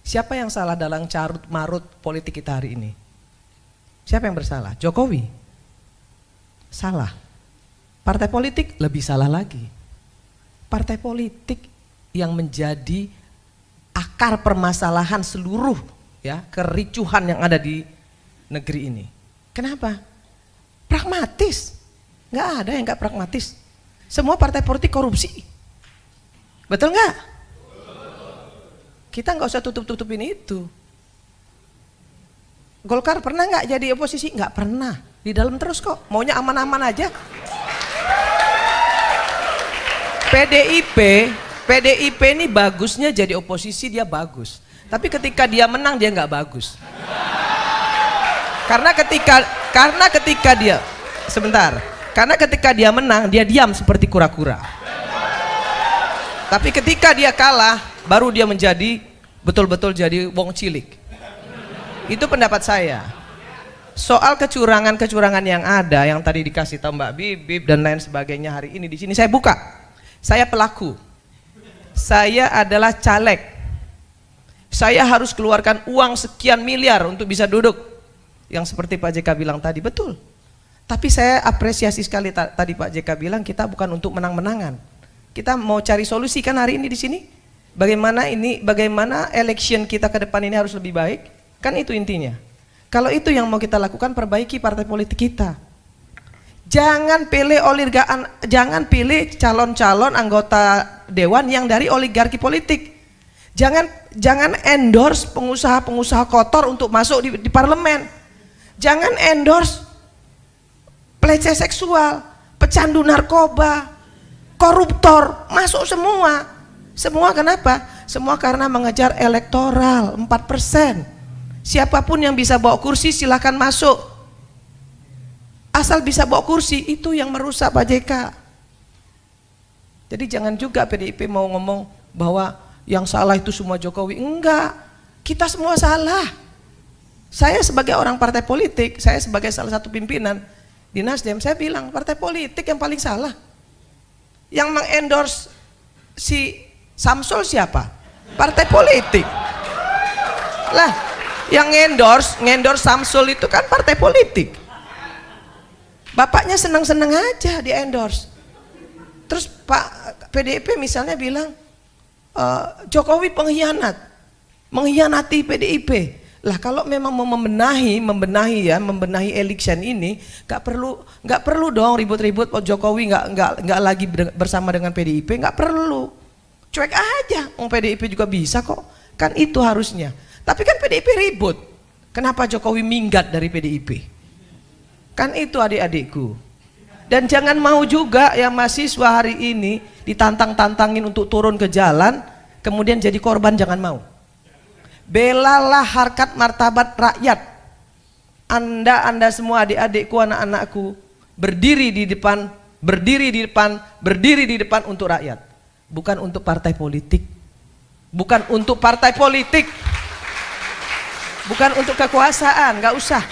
Siapa yang salah dalam carut marut politik kita hari ini? Siapa yang bersalah? Jokowi? Salah. Partai politik lebih salah lagi. Partai politik yang menjadi akar permasalahan seluruh ya kericuhan yang ada di negeri ini. Kenapa? Pragmatis. Nggak ada yang nggak pragmatis. Semua partai politik korupsi. Betul nggak? Kita nggak usah tutup-tutupin itu. Golkar pernah nggak jadi oposisi? Nggak pernah. Di dalam terus kok. Maunya aman-aman aja. PDIP ini bagusnya jadi oposisi dia bagus. Tapi ketika dia menang dia nggak bagus. Karena ketika dia sebentar. Karena ketika dia menang dia diam seperti kura-kura. Tapi ketika dia kalah baru dia menjadi betul-betul jadi wong cilik. Itu pendapat saya. Soal kecurangan-kecurangan yang ada yang tadi dikasih tahu Mbak Bibip dan lain sebagainya hari ini di sini saya buka. Saya pelaku. Saya adalah caleg. Saya harus keluarkan uang sekian miliar untuk bisa duduk. Yang seperti Pak JK bilang tadi betul. Tapi saya apresiasi sekali tadi Pak JK bilang kita bukan untuk menang-menangan. Kita mau cari solusi kan hari ini di sini. Bagaimana election kita ke depan ini harus lebih baik. Kan itu intinya. Kalau itu yang mau kita lakukan, perbaiki partai politik kita. Jangan pilih calon-calon anggota dewan yang dari oligarki politik. Jangan endorse pengusaha-pengusaha kotor untuk masuk di parlemen. Jangan endorse pelecehan seksual, pecandu narkoba, koruptor, masuk semua. Semua kenapa? Semua karena mengejar elektoral 4%. Siapapun yang bisa bawa kursi silahkan masuk. Asal bisa bawa kursi, itu yang merusak Pak JK. Jadi jangan juga PDIP mau ngomong bahwa yang salah itu semua Jokowi. Enggak, kita semua salah. Saya sebagai orang partai politik, saya sebagai salah satu pimpinan di Nasdem, saya bilang partai politik yang paling salah. Yang mengendorse si Samsul siapa? Partai politik. Lah, yang ngendorse Samsul itu kan partai politik. Bapaknya senang-senang aja di endorse. Terus Pak PDIP misalnya bilang Jokowi pengkhianat, mengkhianati PDIP. Lah kalau memang mau membenahi election ini, nggak perlu dong ribut-ribut. Jokowi nggak lagi bersama dengan PDIP, nggak perlu. Cuek aja, PDIP juga bisa kok. Kan itu harusnya. Tapi kan PDIP ribut. Kenapa Jokowi minggat dari PDIP? Kan itu adik-adikku. Dan jangan mau juga yang mahasiswa hari ini ditantang-tantangin untuk turun ke jalan, kemudian jadi korban, jangan mau. Belalah harkat martabat rakyat. Anda semua adik-adikku, anak-anakku, berdiri di depan untuk rakyat. Bukan untuk partai politik. Bukan untuk partai politik. Bukan untuk kekuasaan, nggak usah.